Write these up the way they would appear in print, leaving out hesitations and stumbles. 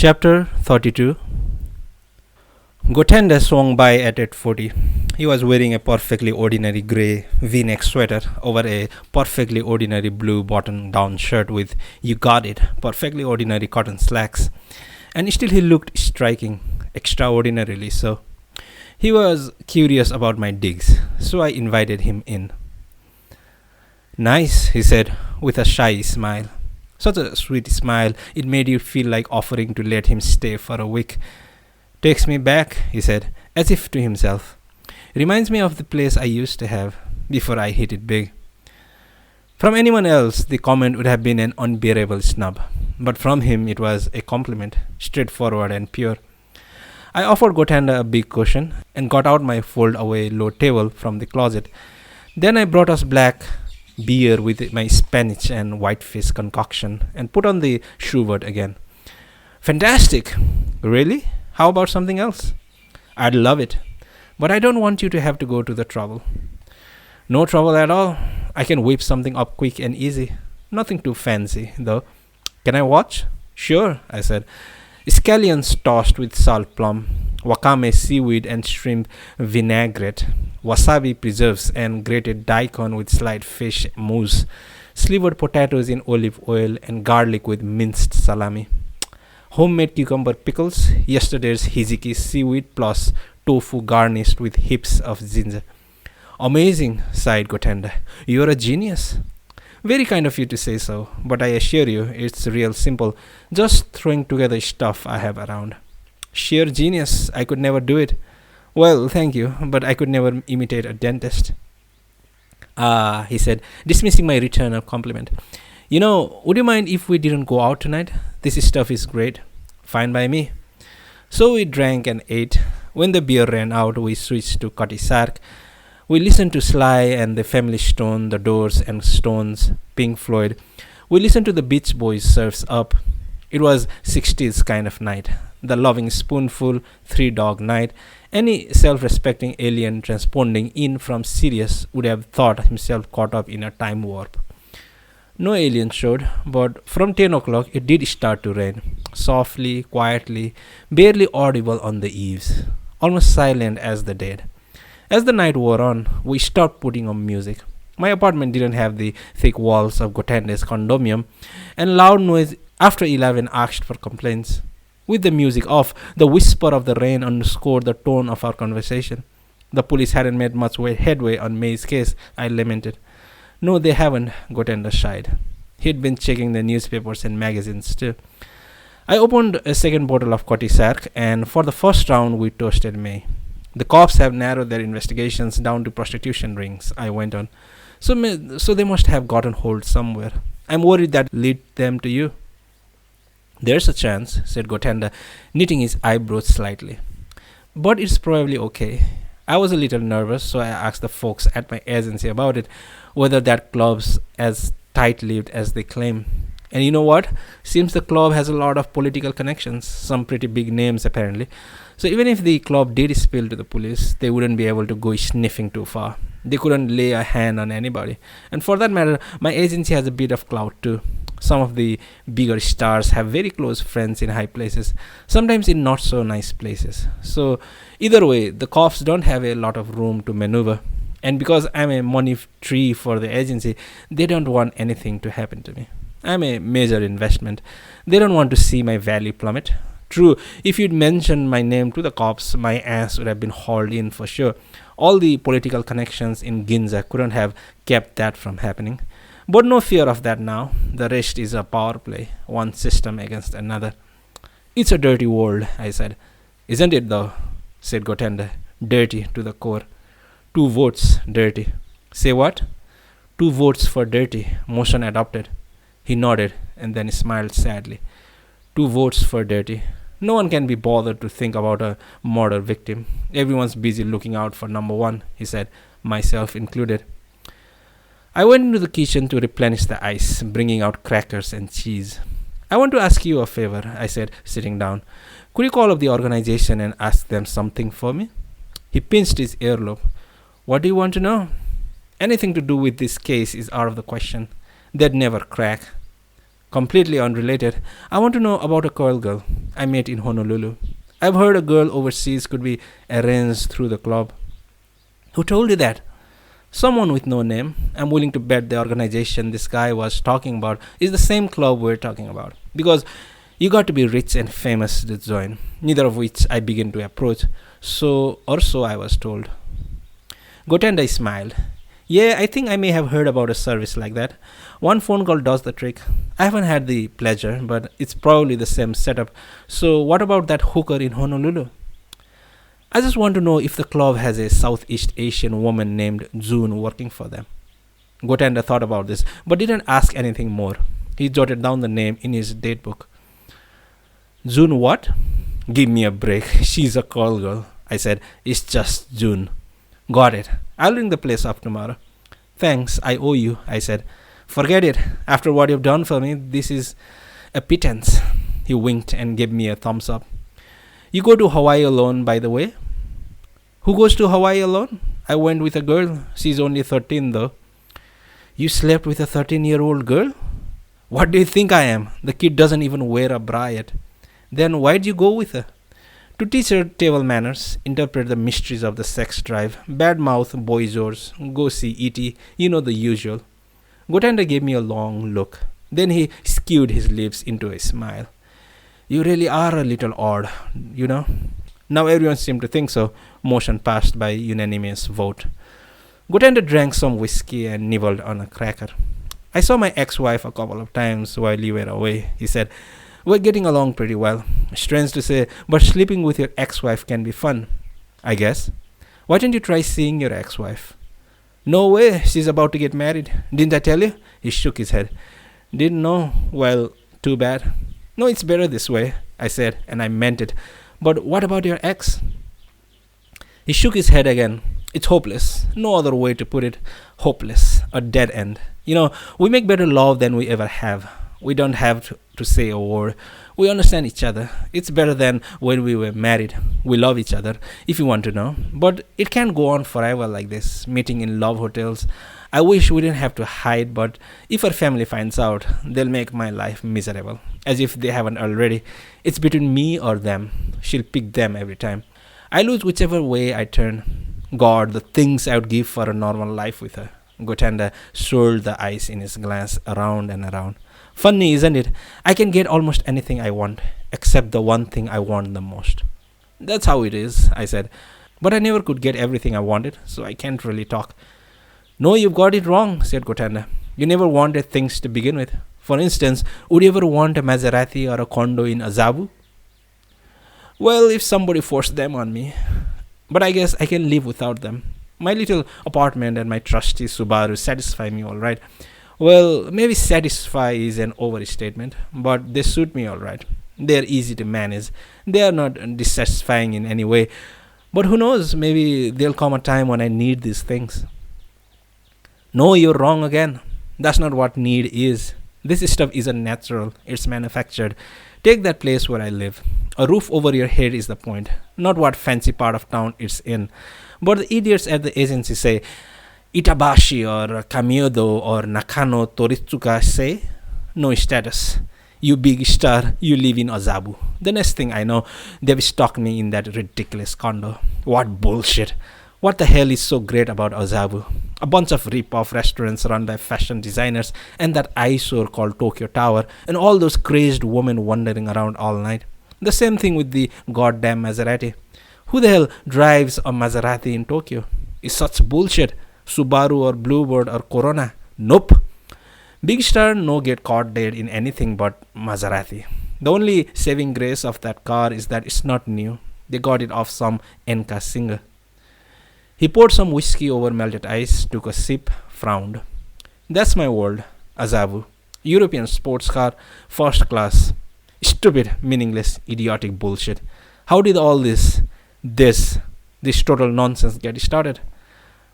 Chapter 32. Gotenda swung by at 8:40. He was wearing a perfectly ordinary grey V-neck sweater over a perfectly ordinary blue button-down shirt with, you got it, perfectly ordinary cotton slacks. And still he looked striking, extraordinarily so. He was curious about my digs, so I invited him in. Nice, he said, with a shy smile. Such a sweet smile, it made you feel like offering to let him stay for a week. Takes me back, he said, as if to himself. Reminds me of the place I used to have, before I hit it big. From anyone else, the comment would have been an unbearable snub. But from him, it was a compliment, straightforward and pure. I offered Gotanda a big cushion, and got out my fold-away low table from the closet. Then I brought us black beer with my Spanish and whitefish concoction, and put on the Schubert again. Fantastic! Really? How about something else? I'd love it. But I don't want you to have to go to the trouble. No trouble at all. I can whip something up quick and easy. Nothing too fancy, though. Can I watch? Sure, I said. Scallions tossed with salt plum, wakame seaweed and shrimp vinaigrette, wasabi preserves and grated daikon with sliced fish mousse, slivered potatoes in olive oil and garlic with minced salami. Homemade cucumber pickles, yesterday's hijiki seaweed plus tofu garnished with heaps of ginger. Amazing, sighed Gotenda. You're a genius. Very kind of you to say so, but I assure you it's real simple, just throwing together stuff I have around. Sheer genius, I could never do it. Well, thank you, but I could never imitate a dentist. Ah, he said, dismissing my return of compliment. You know, would you mind if we didn't go out tonight? This stuff is great. Fine by me. So we drank and ate. When the beer ran out, we switched to Cutty Sark. We listened to Sly and the Family Stone, The Doors and Stones, Pink Floyd. We listened to the Beach Boys' Surf's Up. It was 60s kind of night. The Loving Spoonful, Three Dog Night. Any self-respecting alien transponding in from Sirius would have thought himself caught up in a time warp. No alien showed, but from 10 o'clock it did start to rain. Softly, quietly, barely audible on the eaves. Almost silent as the dead. As the night wore on, we stopped putting on music. My apartment didn't have the thick walls of Gotende's condominium, and loud noise after 11 asked for complaints. With the music off, the whisper of the rain underscored the tone of our conversation. The police hadn't made much headway on May's case, I lamented. No, they haven't, Gotenda shied. He'd been checking the newspapers and magazines too. I opened a second bottle of Cutty Sark, and for the first round we toasted May. The cops have narrowed their investigations down to prostitution rings, I went on. So they must have gotten hold somewhere. I'm worried that lead them to you. There's a chance, said Gotenda, knitting his eyebrows slightly. But it's probably okay. I was a little nervous, so I asked the folks at my agency about it, whether that club's as tight-lipped as they claim. And you know what? Seems the club has a lot of political connections, some pretty big names apparently. So even if the club did spill to the police, they wouldn't be able to go sniffing too far. They couldn't lay a hand on anybody. And for that matter, my agency has a bit of clout too. Some of the bigger stars have very close friends in high places, sometimes in not so nice places. So either way, the cops don't have a lot of room to maneuver. And because I'm a money tree for the agency, they don't want anything to happen to me. I'm a major investment. They don't want to see my value plummet. True, if you'd mentioned my name to the cops, my ass would have been hauled in for sure. All the political connections in Ginza couldn't have kept that from happening. But no fear of that now. The rest is a power play, one system against another. It's a dirty world, I said. Isn't it though? Said Gotenda. Dirty to the core. 2 votes, dirty. Say what? 2 votes for dirty. Motion adopted. He nodded and then smiled sadly. 2 votes for dirty. No one can be bothered to think about a murder victim. Everyone's busy looking out for number 1, he said, myself included. I went into the kitchen to replenish the ice, bringing out crackers and cheese. I want to ask you a favor, I said, sitting down. Could you call up the organization and ask them something for me? He pinched his earlobe. What do you want to know? Anything to do with this case is out of the question. They'd never crack. Completely unrelated, I want to know about a call girl. I met in Honolulu. I've heard a girl overseas could be arranged through the club. Who told you that? Someone with no name. I'm willing to bet the organization this guy was talking about is the same club we're talking about. Because you got to be rich and famous to join, neither of which I begin to approach. So I was told. Gotenda smiled. Yeah, I think I may have heard about a service like that. One phone call does the trick. I haven't had the pleasure, but it's probably the same setup. So, what about that hooker in Honolulu? I just want to know if the club has a Southeast Asian woman named June working for them. Gotenda thought about this, but didn't ask anything more. He jotted down the name in his date book. June what? Give me a break. She's a call girl. I said, it's just June. Got it. I'll ring the place up tomorrow. Thanks, I owe you, I said. Forget it. After what you've done for me, this is a pittance. He winked and gave me a thumbs up. You go to Hawaii alone, by the way? Who goes to Hawaii alone? I went with a girl. She's only 13, though. You slept with a 13-year-old girl? What do you think I am? The kid doesn't even wear a bra yet. Then why'd you go with her? To teach her table manners, interpret the mysteries of the sex drive, badmouth boys yours, go see E.T., you know the usual. Gotenda gave me a long look. Then he skewed his lips into a smile. You really are a little odd, you know. Now everyone seemed to think so. Motion passed by unanimous vote. Gotenda drank some whiskey and nibbled on a cracker. I saw my ex-wife a couple of times while you were away, he said. We're getting along pretty well. Strange to say, but sleeping with your ex-wife can be fun, I guess. Why don't you try seeing your ex-wife? No way, she's about to get married. Didn't I tell you? He shook his head. Didn't know. Well, too bad. No, it's better this way, I said, and I meant it. But what about your ex? He shook his head again. It's hopeless. No other way to put it. Hopeless. A dead end. You know, we make better love than we ever have. We don't have to say a word. We understand each other. It's better than when we were married. We love each other, if you want to know. But it can't go on forever like this, meeting in love hotels. I wish we didn't have to hide, but if her family finds out, they'll make my life miserable. As if they haven't already. It's between me or them. She'll pick them every time. I lose whichever way I turn. God, the things I would give for a normal life with her. Gotenda swirled the ice in his glass around and around. Funny, isn't it? I can get almost anything I want, except the one thing I want the most. That's how it is, I said. But I never could get everything I wanted, so I can't really talk. No, you've got it wrong, said Gotenda. You never wanted things to begin with. For instance, would you ever want a Maserati or a condo in Azabu? Well, if somebody forced them on me. But I guess I can live without them. My little apartment and my trusty Subaru satisfy me all right. Well, maybe satisfy is an overstatement, but they suit me all right. They are easy to manage. They are not dissatisfying in any way. But who knows, maybe there'll come a time when I need these things. No, you're wrong again. That's not what need is. This stuff isn't natural. It's manufactured. Take that place where I live. A roof over your head is the point, not what fancy part of town it's in. But the idiots at the agency say, Itabashi or Kamiodo or Nakano Toritsuka say, no status. You big star, you live in Azabu. The next thing I know, they've stuck me in that ridiculous condo. What bullshit. What the hell is so great about Azabu? A bunch of rip-off restaurants run by fashion designers and that eyesore called Tokyo Tower and all those crazed women wandering around all night. The same thing with the goddamn Maserati. Who the hell drives a Maserati in Tokyo? It's such bullshit. Subaru or Bluebird or Corona. Nope. Big Star no get caught dead in anything but Maserati. The only saving grace of that car is that it's not new. They got it off some Enka singer. He poured some whiskey over melted ice, took a sip, frowned. That's my world, Azabu. European sports car, first class. Stupid, meaningless, idiotic bullshit. How did all this total nonsense get started?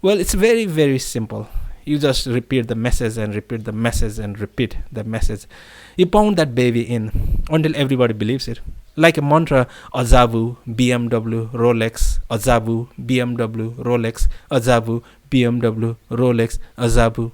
Well, it's very, very simple. You just repeat the message and repeat the message and repeat the message. You pound that baby in until everybody believes it. Like a mantra, Azabu, BMW, Rolex, Azabu, BMW, Rolex, Azabu, BMW, Rolex, Azabu.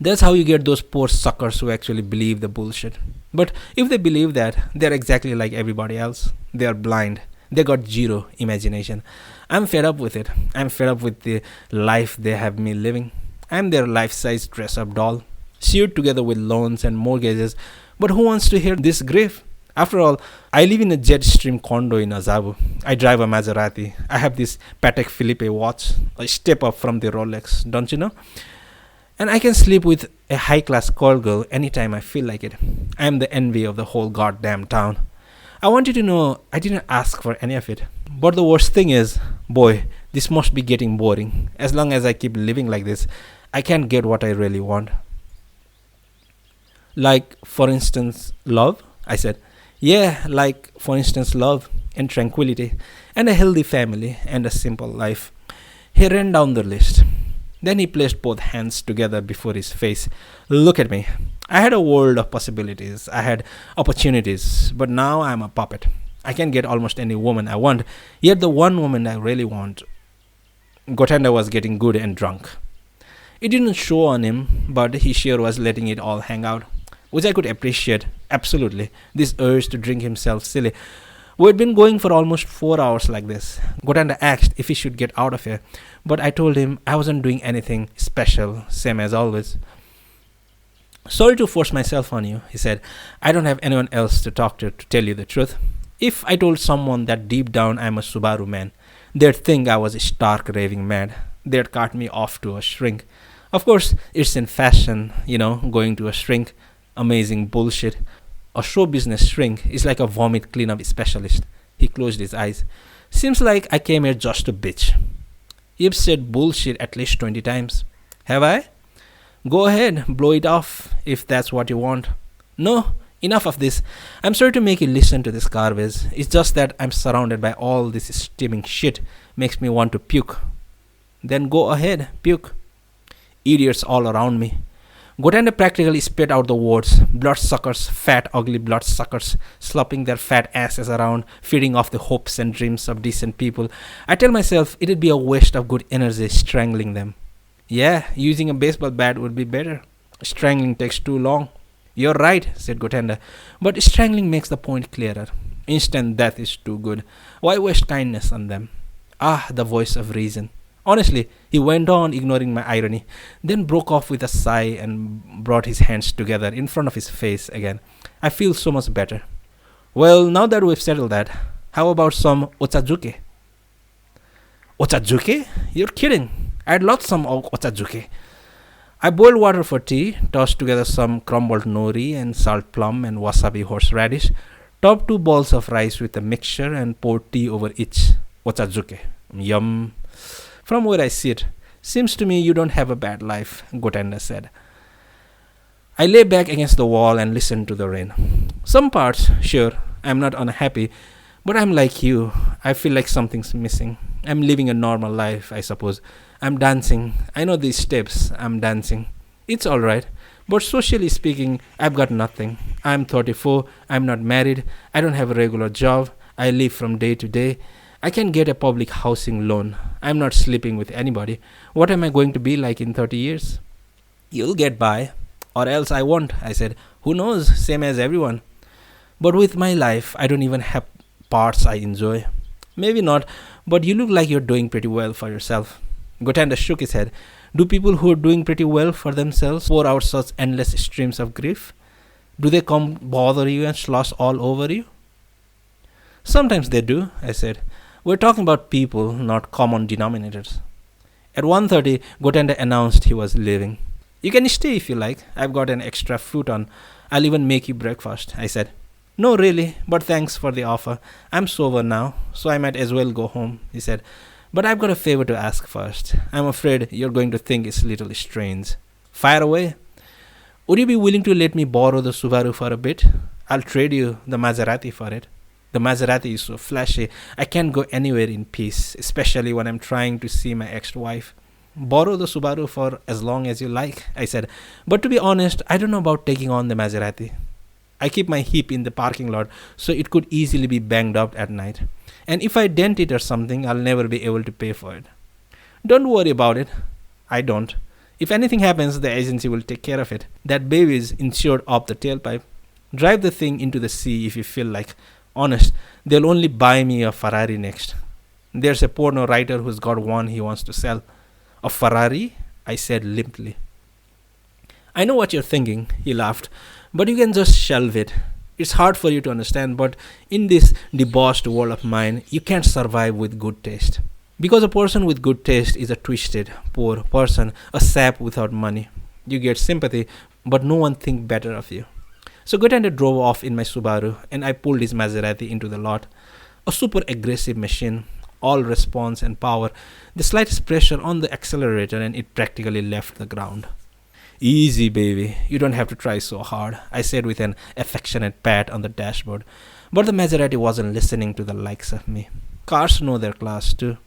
That's how you get those poor suckers who actually believe the bullshit. But if they believe that, they're exactly like everybody else. They are blind. They got zero imagination. I'm fed up with it. I'm fed up with the life they have me living. I'm their life-size dress-up doll, sewed together with loans and mortgages. But who wants to hear this grief? After all, I live in a jet stream condo in Azabu. I drive a Maserati. I have this Patek Philippe watch, a step up from the Rolex, don't you know? And I can sleep with a high-class call girl anytime I feel like it. I am the envy of the whole goddamn town. I want you to know I didn't ask for any of it. But the worst thing is, boy, this must be getting boring. As long as I keep living like this, I can't get what I really want. Like, for instance, love? I said. Yeah, like, for instance, love and tranquility and a healthy family and a simple life. He ran down the list. Then he placed both hands together before his face. Look at me. I had a world of possibilities. I had opportunities. But now I'm a puppet. I can get almost any woman I want. Yet the one woman I really want. Gotanda was getting good and drunk. It didn't show on him, but he sure was letting it all hang out, which I could appreciate, absolutely. This urge to drink himself silly. We had been going for almost 4 hours like this. Gotanda asked if he should get out of here, but I told him I wasn't doing anything special, same as always. Sorry to force myself on you, he said. I don't have anyone else to talk to tell you the truth. If I told someone that deep down I'm a Subaru man, they'd think I was stark raving mad. They'd cart me off to a shrink. Of course, it's in fashion, going to a shrink. Amazing bullshit. A show business shrink is like a vomit cleanup specialist. He closed his eyes. Seems like I came here just to bitch. You've said bullshit at least 20 times. Have I? Go ahead, blow it off if that's what you want. No, enough of this. I'm sorry to make you listen to this garbage. It's just that I'm surrounded by all this steaming shit. Makes me want to puke. Then go ahead, puke. Idiots all around me. Gotanda practically spit out the words, bloodsuckers, fat, ugly bloodsuckers, slopping their fat asses around, feeding off the hopes and dreams of decent people. I tell myself it'd be a waste of good energy strangling them. Yeah, using a baseball bat would be better. Strangling takes too long. You're right, said Gotanda, but strangling makes the point clearer. Instant death is too good. Why waste kindness on them? Ah, the voice of reason. Honestly, he went on, ignoring my irony, then broke off with a sigh and brought his hands together in front of his face again. I feel so much better. Well, now that we've settled that, how about some ochazuke? Ochazuke? You're kidding. I'd love some ochazuke. I boiled water for tea, tossed together some crumbled nori and salt plum and wasabi horseradish, topped 2 balls of rice with a mixture and poured tea over each. Ochazuke. Yum. From where I sit, seems to me you don't have a bad life, Gotanda said. I lay back against the wall and listened to the rain. Some parts, sure, I'm not unhappy, but I'm like you. I feel like something's missing. I'm living a normal life, I suppose. I'm dancing. I know these steps. I'm dancing. It's alright. But socially speaking, I've got nothing. I'm 34. I'm not married. I don't have a regular job. I live from day to day. I can get a public housing loan. I'm not sleeping with anybody. What am I going to be like in 30 years? You'll get by. Or else I won't, I said. Who knows? Same as everyone. But with my life, I don't even have parts I enjoy. Maybe not, but you look like you're doing pretty well for yourself. Gotanda shook his head. Do people who are doing pretty well for themselves pour out such endless streams of grief? Do they come bother you and slosh all over you? Sometimes they do, I said. We're talking about people, not common denominators. At 1:30, Gotanda announced he was leaving. You can stay if you like. I've got an extra futon. I'll even make you breakfast, I said. No, really, but thanks for the offer. I'm sober now, so I might as well go home, he said. But I've got a favor to ask first. I'm afraid you're going to think it's a little strange. Fire away. Would you be willing to let me borrow the Subaru for a bit? I'll trade you the Maserati for it. The Maserati is so flashy, I can't go anywhere in peace, especially when I'm trying to see my ex-wife. Borrow the Subaru for as long as you like, I said. But to be honest, I don't know about taking on the Maserati. I keep my Jeep in the parking lot, so it could easily be banged up at night. And if I dent it or something, I'll never be able to pay for it. Don't worry about it. I don't. If anything happens, the agency will take care of it. That baby is insured up the tailpipe. Drive the thing into the sea if you feel like. Honest, they'll only buy me a Ferrari next. There's a porno writer who's got one he wants to sell. A Ferrari? I said limply. I know what you're thinking, he laughed, but you can just shelve it. It's hard for you to understand, but in this debauched world of mine, you can't survive with good taste. Because a person with good taste is a twisted, poor person, a sap without money. You get sympathy, but no one thinks better of you. So Gotander drove off in my Subaru, and I pulled his Maserati into the lot. A super aggressive machine, all response and power. The slightest pressure on the accelerator, and it practically left the ground. Easy, baby. You don't have to try so hard, I said with an affectionate pat on the dashboard. But the Maserati wasn't listening to the likes of me. Cars know their class too.